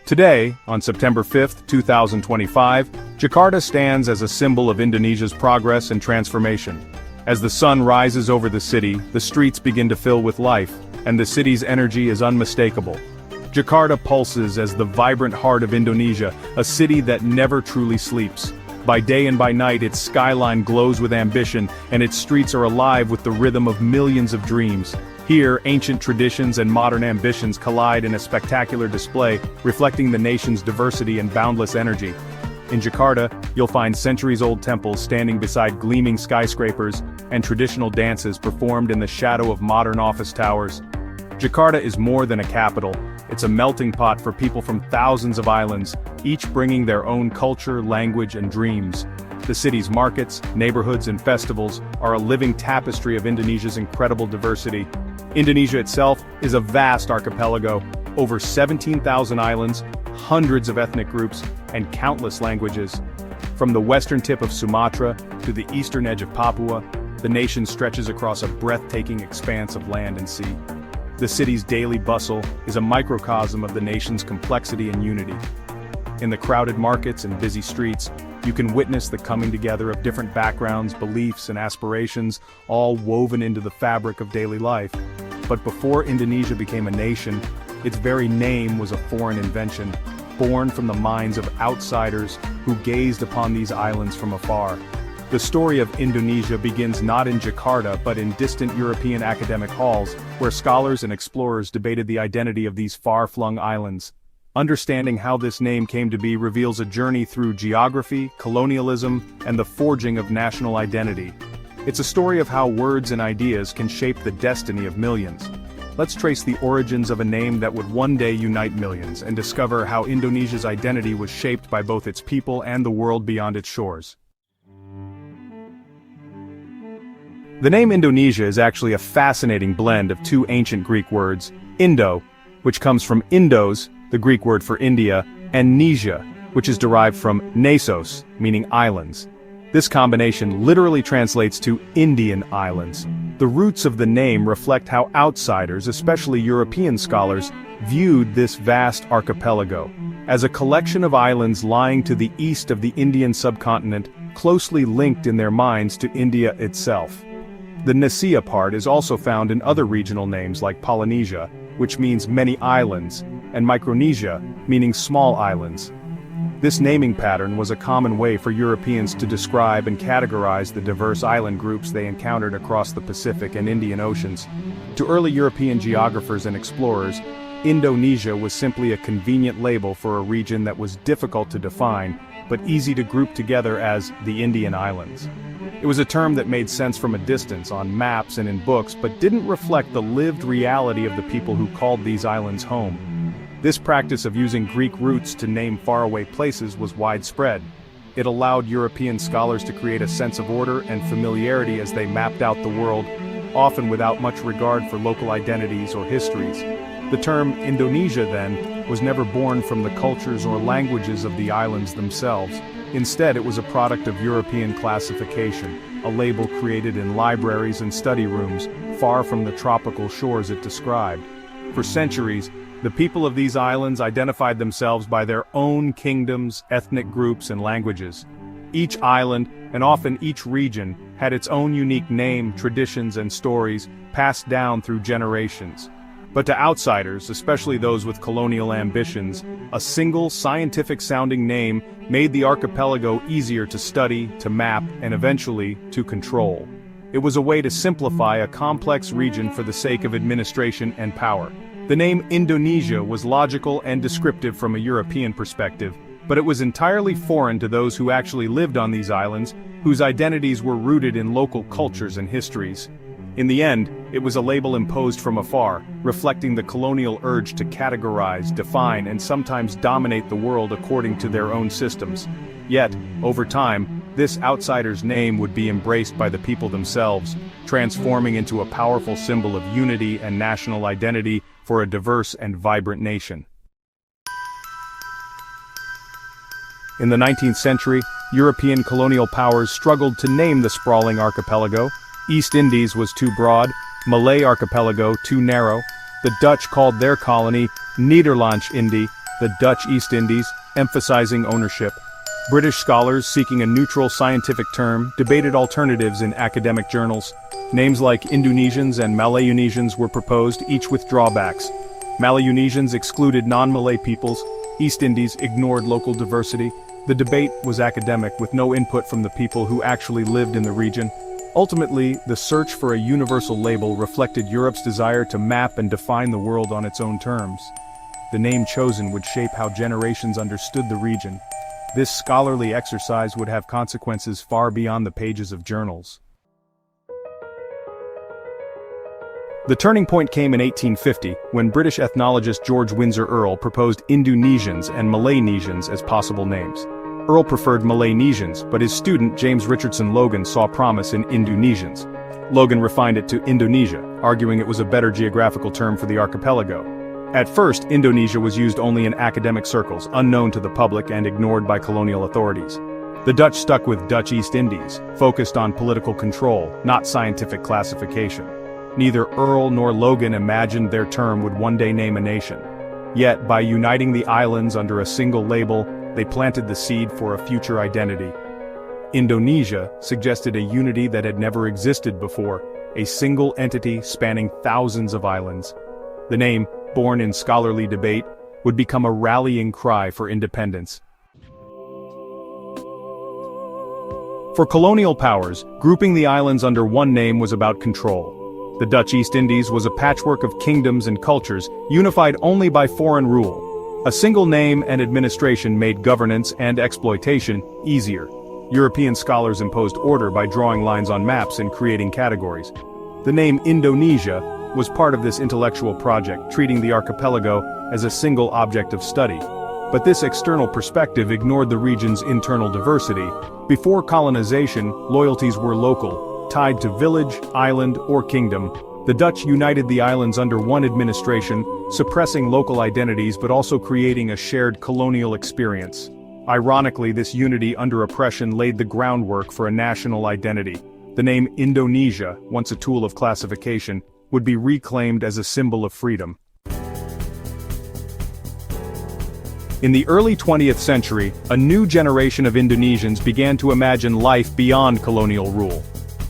Today, on September 5, 2025, Jakarta stands as a symbol of Indonesia's progress and transformation. As the sun rises over the city, the streets begin to fill with life, and the city's energy is unmistakable. Jakarta pulses as the vibrant heart of Indonesia, a city that never truly sleeps. By day and by night, its skyline glows with ambition, and its streets are alive with the rhythm of millions of dreams. Here, ancient traditions and modern ambitions collide in a spectacular display, reflecting the nation's diversity and boundless energy. In Jakarta, you'll find centuries-old temples standing beside gleaming skyscrapers, and traditional dances performed in the shadow of modern office towers. Jakarta is more than a capital, it's a melting pot for people from thousands of islands, each bringing their own culture, language, and dreams. The city's markets, neighborhoods, and festivals are a living tapestry of Indonesia's incredible diversity. Indonesia itself is a vast archipelago, over 17,000 islands, hundreds of ethnic groups, and countless languages. From the western tip of Sumatra to the eastern edge of Papua, the nation stretches across a breathtaking expanse of land and sea. The city's daily bustle is a microcosm of the nation's complexity and unity. In the crowded markets and busy streets, you can witness the coming together of different backgrounds, beliefs, and aspirations, all woven into the fabric of daily life. But before Indonesia became a nation, its very name was a foreign invention, born from the minds of outsiders who gazed upon these islands from afar. The story of Indonesia begins not in Jakarta but in distant European academic halls, where scholars and explorers debated the identity of these far-flung islands. Understanding how this name came to be reveals a journey through geography, colonialism, and the forging of national identity. It's a story of how words and ideas can shape the destiny of millions. Let's trace the origins of a name that would one day unite millions and discover how Indonesia's identity was shaped by both its people and the world beyond its shores. The name Indonesia is actually a fascinating blend of two ancient Greek words, Indo, which comes from Indos, the Greek word for India, and Nesia, which is derived from Nesos, meaning islands. This combination literally translates to Indian islands. The roots of the name reflect how outsiders, especially European scholars, viewed this vast archipelago as a collection of islands lying to the east of the Indian subcontinent, closely linked in their minds to India itself. The Nesia part is also found in other regional names like Polynesia, which means many islands, and Micronesia, meaning small islands. This naming pattern was a common way for Europeans to describe and categorize the diverse island groups they encountered across the Pacific and Indian Oceans. To early European geographers and explorers, Indonesia was simply a convenient label for a region that was difficult to define, but easy to group together as the Indian Islands. It was a term that made sense from a distance on maps and in books, but didn't reflect the lived reality of the people who called these islands home. This practice of using Greek roots to name faraway places was widespread. It allowed European scholars to create a sense of order and familiarity as they mapped out the world, often without much regard for local identities or histories. The term Indonesia, then, was never born from the cultures or languages of the islands themselves. Instead, it was a product of European classification, a label created in libraries and study rooms, far from the tropical shores it described. For centuries, the people of these islands identified themselves by their own kingdoms, ethnic groups, and languages. Each island, and often each region, had its own unique name, traditions, and stories, passed down through generations. But to outsiders, especially those with colonial ambitions, a single scientific-sounding name made the archipelago easier to study, to map, and eventually, to control. It was a way to simplify a complex region for the sake of administration and power. The name Indonesia was logical and descriptive from a European perspective, but it was entirely foreign to those who actually lived on these islands, whose identities were rooted in local cultures and histories. In the end, it was a label imposed from afar, reflecting the colonial urge to categorize, define, and sometimes dominate the world according to their own systems. Yet, over time, this outsider's name would be embraced by the people themselves, transforming into a powerful symbol of unity and national identity for a diverse and vibrant nation. In the 19th century, European colonial powers struggled to name the sprawling archipelago. East Indies was too broad, Malay archipelago too narrow. The Dutch called their colony Nederlands-Indië, the Dutch East Indies, emphasizing ownership. British scholars seeking a neutral scientific term debated alternatives in academic journals. Names like Indonesians and Malayunesians were proposed, each with drawbacks. Malayunesians excluded non-Malay peoples, East Indies ignored local diversity. The debate was academic with no input from the people who actually lived in the region. Ultimately, the search for a universal label reflected Europe's desire to map and define the world on its own terms. The name chosen would shape how generations understood the region. This scholarly exercise would have consequences far beyond the pages of journals. The turning point came in 1850, when British ethnologist George Windsor Earl proposed Indonesians and Malaynesians as possible names. Earl preferred Malaynesians, but his student James Richardson Logan saw promise in Indonesians. Logan refined it to Indonesia, arguing it was a better geographical term for the archipelago. At first, Indonesia was used only in academic circles, unknown to the public and ignored by colonial authorities. The Dutch stuck with Dutch East Indies, focused on political control, not scientific classification. Neither Earl nor Logan imagined their term would one day name a nation. Yet, by uniting the islands under a single label, they planted the seed for a future identity. Indonesia suggested a unity that had never existed before, a single entity spanning thousands of islands. The name, born in scholarly debate, would become a rallying cry for independence. For colonial powers, grouping the islands under one name was about control. The Dutch East Indies was a patchwork of kingdoms and cultures, unified only by foreign rule. A single name and administration made governance and exploitation easier. European scholars imposed order by drawing lines on maps and creating categories. The name Indonesia was part of this intellectual project, treating the archipelago as a single object of study. But this external perspective ignored the region's internal diversity. Before colonization, loyalties were local, tied to village, island, or kingdom. The Dutch united the islands under one administration, suppressing local identities but also creating a shared colonial experience. Ironically, this unity under oppression laid the groundwork for a national identity. The name Indonesia, once a tool of classification, would be reclaimed as a symbol of freedom. In the early 20th century, a new generation of Indonesians began to imagine life beyond colonial rule.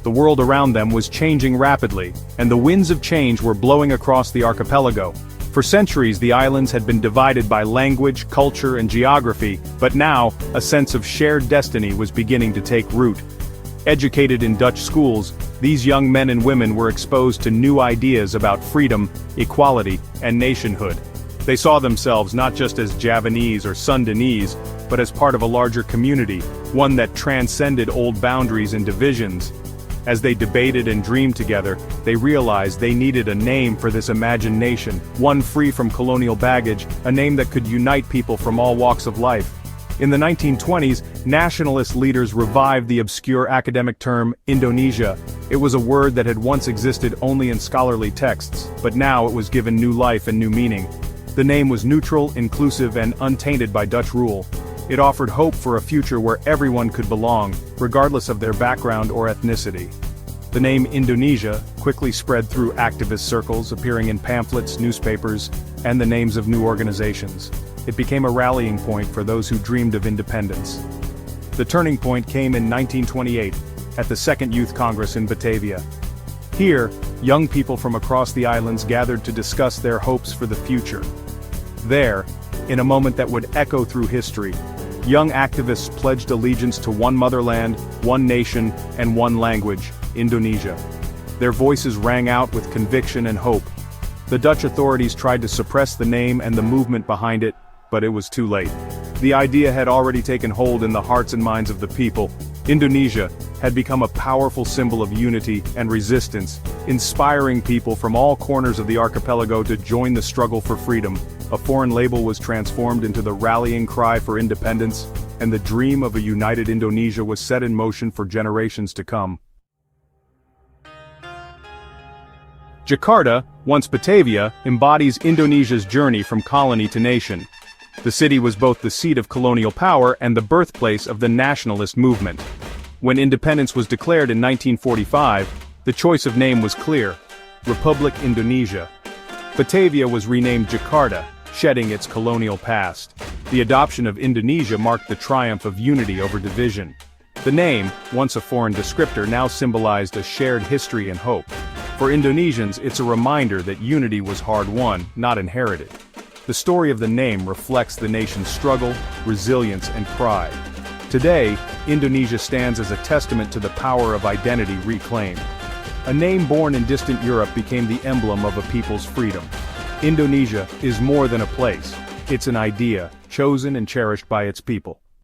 The world around them was changing rapidly, and the winds of change were blowing across the archipelago. For centuries, the islands had been divided by language, culture, and geography, but now, a sense of shared destiny was beginning to take root. Educated in Dutch schools, these young men and women were exposed to new ideas about freedom, equality, and nationhood. They saw themselves not just as Javanese or Sundanese, but as part of a larger community, one that transcended old boundaries and divisions. As they debated and dreamed together, they realized they needed a name for this imagined nation, one free from colonial baggage, a name that could unite people from all walks of life. In the 1920s, nationalist leaders revived the obscure academic term Indonesia. It was a word that had once existed only in scholarly texts, but now it was given new life and new meaning. The name was neutral, inclusive, and untainted by Dutch rule. It offered hope for a future where everyone could belong, regardless of their background or ethnicity. The name Indonesia quickly spread through activist circles, appearing in pamphlets, newspapers, and the names of new organizations. It became a rallying point for those who dreamed of independence. The turning point came in 1928, at the Second Youth Congress in Batavia. Here, young people from across the islands gathered to discuss their hopes for the future. There, in a moment that would echo through history, young activists pledged allegiance to one motherland, one nation, and one language, Indonesia. Their voices rang out with conviction and hope. The Dutch authorities tried to suppress the name and the movement behind it, but it was too late. The idea had already taken hold in the hearts and minds of the people. Indonesia had become a powerful symbol of unity and resistance, inspiring people from all corners of the archipelago to join the struggle for freedom. A foreign label was transformed into the rallying cry for independence, and the dream of a united Indonesia was set in motion for generations to come. Jakarta, once Batavia, embodies Indonesia's journey from colony to nation. The city was both the seat of colonial power and the birthplace of the nationalist movement. When independence was declared in 1945, the choice of name was clear: Republic Indonesia. Batavia was renamed Jakarta, shedding its colonial past. The adoption of Indonesia marked the triumph of unity over division. The name, once a foreign descriptor, now symbolized a shared history and hope. For Indonesians, it's a reminder that unity was hard-won, not inherited. The story of the name reflects the nation's struggle, resilience, and pride. Today, Indonesia stands as a testament to the power of identity reclaimed. A name born in distant Europe became the emblem of a people's freedom. Indonesia is more than a place. It's an idea, chosen and cherished by its people.